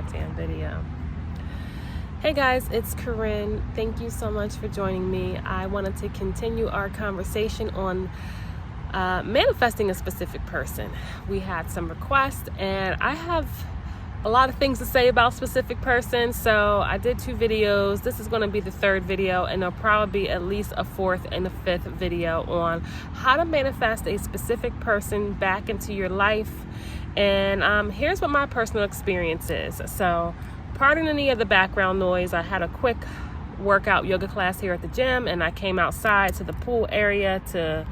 goddamn video. Hey guys, it's Corinne. Thank you so much for joining me. I wanted to continue our conversation on manifesting a specific person. We had some requests, and I have a lot of things to say about specific persons, so I did 2 videos. This is going to be the 3rd video, and there'll probably be at least a 4th and a 5th video on how to manifest a specific person back into your life. And here's what my personal experience is. So pardon any of the background noise. I had a quick workout yoga class here at the gym, and I came outside to the pool area to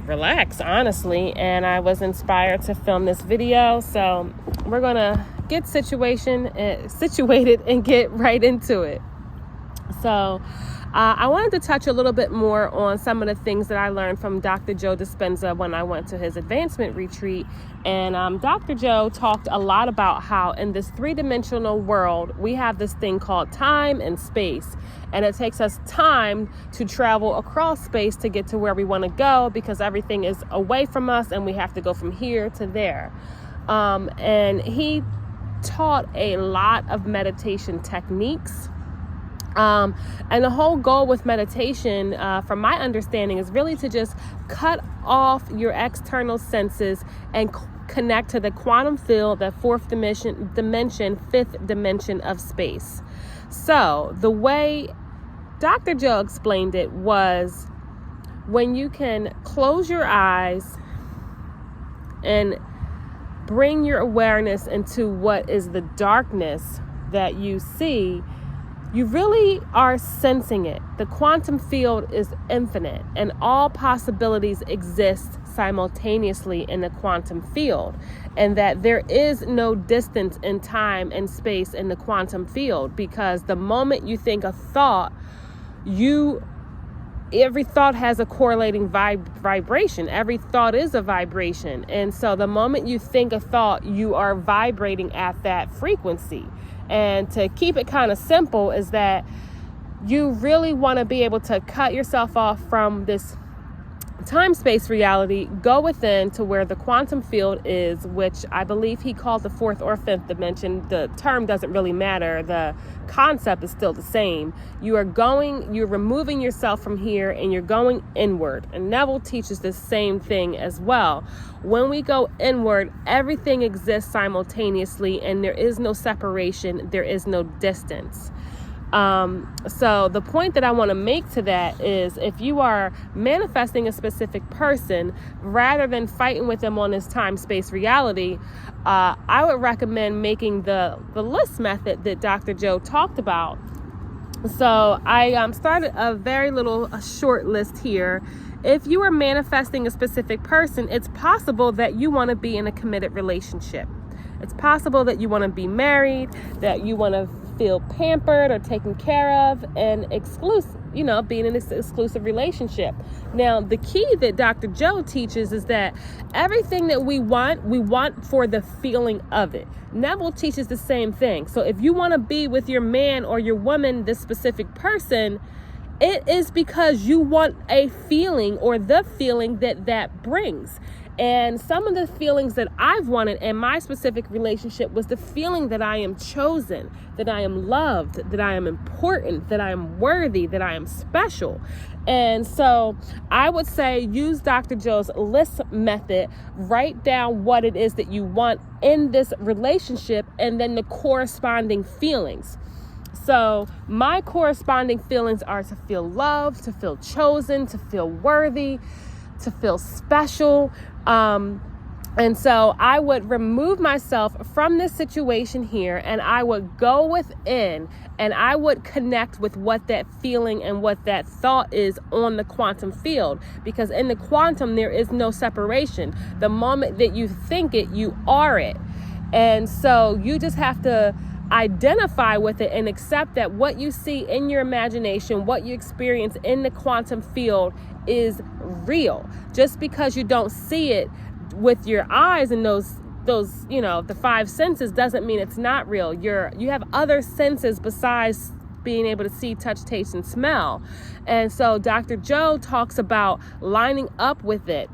relax, honestly, and I was inspired to film this video. So we're gonna get situated and get right into it. So I wanted to touch a little bit more on some of the things that I learned from Dr. Joe Dispenza when I went to his advancement retreat. And Dr. Joe talked a lot about how in this 3-dimensional world, we have this thing called time and space. And it takes us time to travel across space to get to where we want to go, because everything is away from us and we have to go from here to there. And he taught a lot of meditation techniques. And the whole goal with meditation, from my understanding, is really to just cut off your external senses and connect to the quantum field, that 4th dimension, 5th dimension of space. So the way Dr. Joe explained it was when you can close your eyes and bring your awareness into what is the darkness that you see, you really are sensing it. The quantum field is infinite, and all possibilities exist simultaneously in the quantum field, and that there is no distance in time and space in the quantum field, because the moment you think a thought, every thought has a correlating vibration. Every thought is a vibration. And so the moment you think a thought, you are vibrating at that frequency. And to keep it kind of simple is that you really want to be able to cut yourself off from this time-space reality, go within to where the quantum field is, which I believe he called the 4th or 5th dimension. The term doesn't really matter. The concept is still the same. You're removing yourself from here and you're going inward. And Neville teaches the same thing as well. When we go inward, everything exists simultaneously, and there is no separation. There is no distance. So the point that I want to make to that is, if you are manifesting a specific person, rather than fighting with them on this time-space reality, I would recommend making the list method that Dr. Joe talked about. So I started a short list here. If you are manifesting a specific person, it's possible that you want to be in a committed relationship. It's possible that you want to be married, that you want to feel pampered or taken care of, and being in this exclusive relationship. Now, the key that Dr. Joe teaches is that everything that we want for the feeling of it. Neville teaches the same thing. So if you want to be with your man or your woman, this specific person, it is because you want a feeling, or the feeling that brings. And some of the feelings that I've wanted in my specific relationship was the feeling that I am chosen, that I am loved, that I am important, that I am worthy, that I am special. And so I would say use Dr. Joe's list method. Write down what it is that you want in this relationship, and then the corresponding feelings. So my corresponding feelings are to feel loved, to feel chosen, to feel worthy, to feel special. And so I would remove myself from this situation here, and I would go within, and I would connect with what that feeling and what that thought is on the quantum field, because in the quantum, there is no separation. The moment that you think it, you are it. And so you just have to identify with it and accept that what you see in your imagination, what you experience in the quantum field, is real. Just because you don't see it with your eyes and those the 5 senses doesn't mean it's not real. You have other senses besides being able to see, touch, taste, and smell. And so Dr. Joe talks about lining up with it.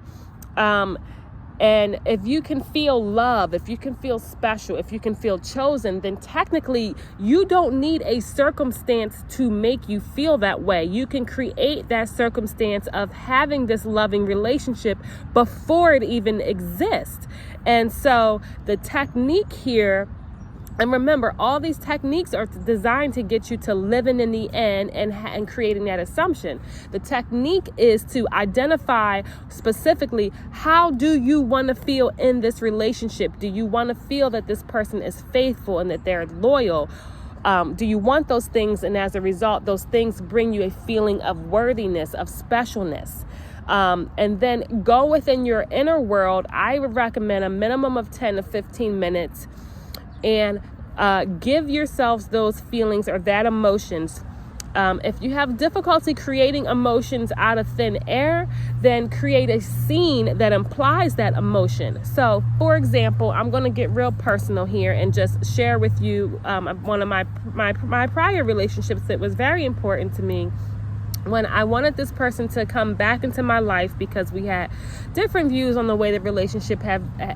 And if you can feel love, if you can feel special, if you can feel chosen, then technically you don't need a circumstance to make you feel that way. You can create that circumstance of having this loving relationship before it even exists. And so the technique here, and remember, all these techniques are designed to get you to living in the end and creating that assumption. The technique is to identify specifically, how do you want to feel in this relationship? Do you want to feel that this person is faithful and that they're loyal? Do you want those things? And as a result, those things bring you a feeling of worthiness, of specialness. And then go within your inner world. I would recommend a minimum of 10 to 15 minutes and give yourselves those feelings or that emotions. If you have difficulty creating emotions out of thin air, then create a scene that implies that emotion. So, for example, I'm going to get real personal here and just share with you one of my prior relationships that was very important to me. When I wanted this person to come back into my life because we had different views on the way the relationship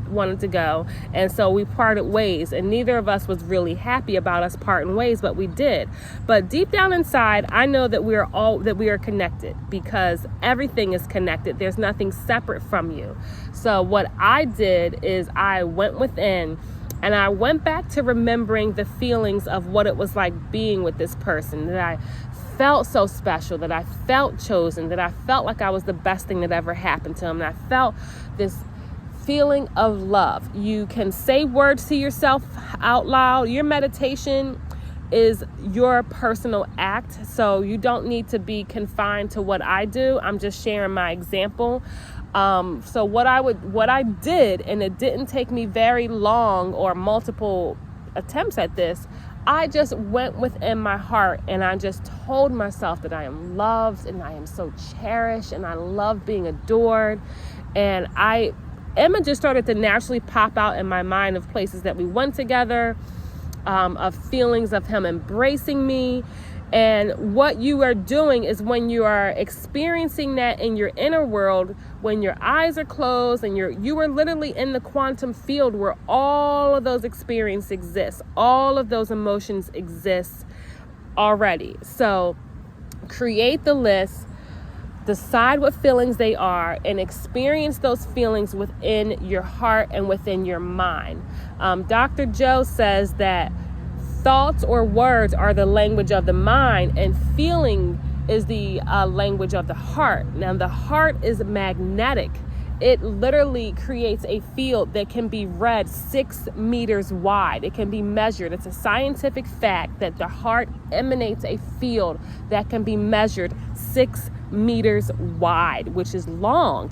wanted to go. And so we parted ways, and neither of us was really happy about us parting ways, but we did. But deep down inside, I know that we are connected, because everything is connected. There's nothing separate from you. So what I did is I went within and I went back to remembering the feelings of what it was like being with this person, that I felt so special, that I felt chosen, that I felt like I was the best thing that ever happened to him. And I felt this feeling of love. You can say words to yourself out loud. Your meditation is your personal act, so you don't need to be confined to what I do. I'm just sharing my example. So what I did, and it didn't take me very long or multiple attempts at this, I just went within my heart and I just told myself that I am loved and I am so cherished and I love being adored. And images started to naturally pop out in my mind of places that we went together, of feelings of him embracing me. And what you are doing is, when you are experiencing that in your inner world, when your eyes are closed and you are literally in the quantum field where all of those experiences exist, all of those emotions exist already. So create the list, decide what feelings they are, and experience those feelings within your heart and within your mind. Dr. Joe says that thoughts or words are the language of the mind, and feeling is the language of the heart. Now, the heart is magnetic. It literally creates a field that can be read 6 meters wide. It can be measured. It's a scientific fact that the heart emanates a field that can be measured 6 meters wide, which is long.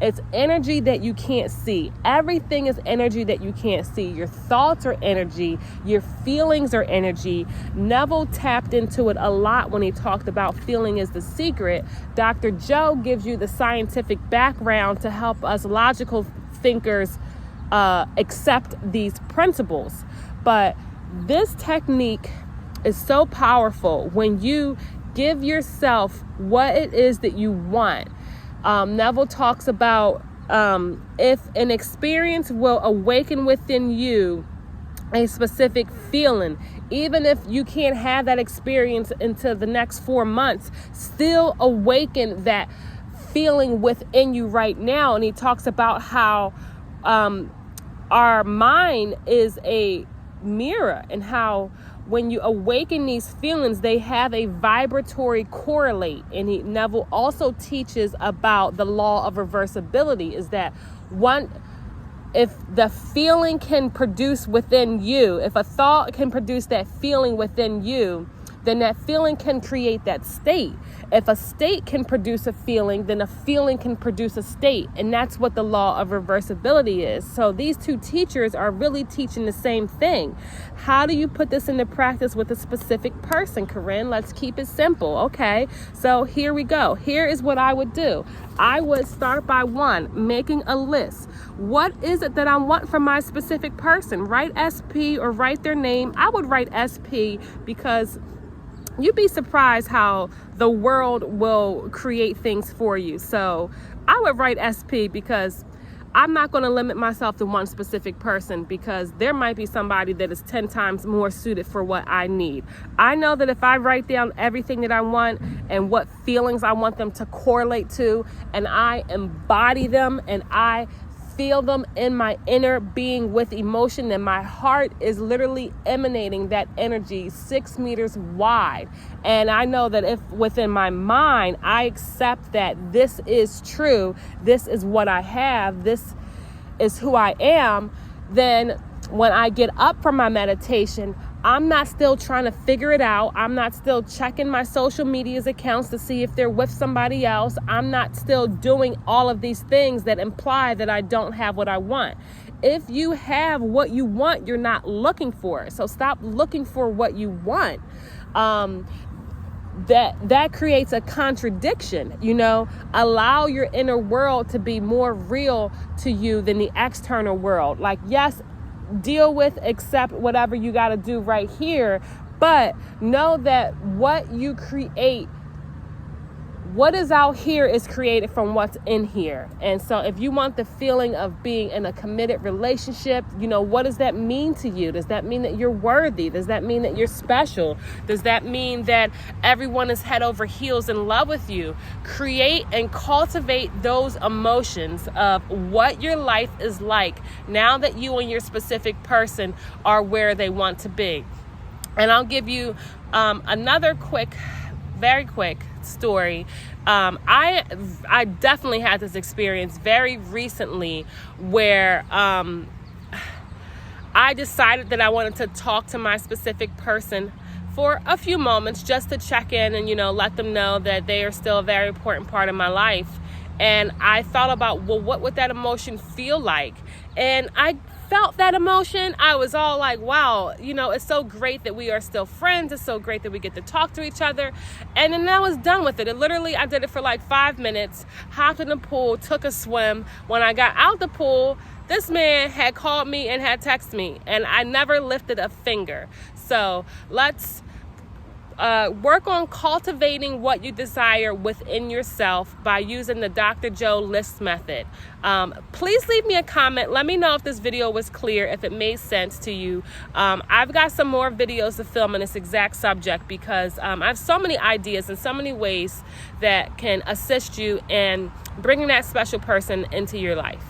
It's energy that you can't see. Everything is energy that you can't see. Your thoughts are energy. Your feelings are energy. Neville tapped into it a lot when he talked about feeling is the secret. Dr. Joe gives you the scientific background to help us logical thinkers accept these principles. But this technique is so powerful when you give yourself what it is that you want. Neville talks about if an experience will awaken within you a specific feeling, even if you can't have that experience until the next 4 months, still awaken that feeling within you right now. And he talks about how our mind is a mirror, and how when you awaken these feelings, they have a vibratory correlate. And Neville also teaches about the law of reversibility, is that if the feeling can produce within you, if a thought can produce that feeling within you, then that feeling can create that state. If a state can produce a feeling, then a feeling can produce a state. And that's what the law of reversibility is. So these two teachers are really teaching the same thing. How do you put this into practice with a specific person, Corinne? Let's keep it simple. Okay, so here we go. Here is what I would do. I would start by making a list. What is it that I want from my specific person? Write SP or write their name. I would write SP because you'd be surprised how the world will create things for you. So I would write SP because I'm not going to limit myself to one specific person, because there might be somebody that is 10 times more suited for what I need. I know that if I write down everything that I want and what feelings I want them to correlate to, and I embody them and I feel them in my inner being with emotion, then my heart is literally emanating that energy 6 meters wide. And I know that if within my mind I accept that this is true, this is what I have, this is who I am, then when I get up from my meditation, I'm not still trying to figure it out. I'm not still checking my social media's accounts to see if they're with somebody else. I'm not still doing all of these things that imply that I don't have what I want. If you have what you want, you're not looking for it. So stop looking for what you want. That creates a contradiction, allow your inner world to be more real to you than the external world. Like, yes, deal with, accept whatever you got to do right here, but know that what you create, what is out here is created from what's in here. And so if you want the feeling of being in a committed relationship, what does that mean to you? Does that mean that you're worthy? Does that mean that you're special? Does that mean that everyone is head over heels in love with you? Create and cultivate those emotions of what your life is like now that you and your specific person are where they want to be. And I'll give you another very quick story. I definitely had this experience very recently where I decided that I wanted to talk to my specific person for a few moments just to check in and, let them know that they are still a very important part of my life. And I thought about, well, what would that emotion feel like? And I felt that emotion. I was all like, wow, it's so great that we are still friends. It's so great that we get to talk to each other. And then I was done with it. I did it for like 5 minutes, hopped in the pool, took a swim. When I got out the pool, this man had called me and had texted me, and I never lifted a finger. So let's work on cultivating what you desire within yourself by using the Dr. Joe list method. Please leave me a comment. Let me know if this video was clear, if it made sense to you. I've got some more videos to film on this exact subject because I have so many ideas and so many ways that can assist you in bringing that special person into your life.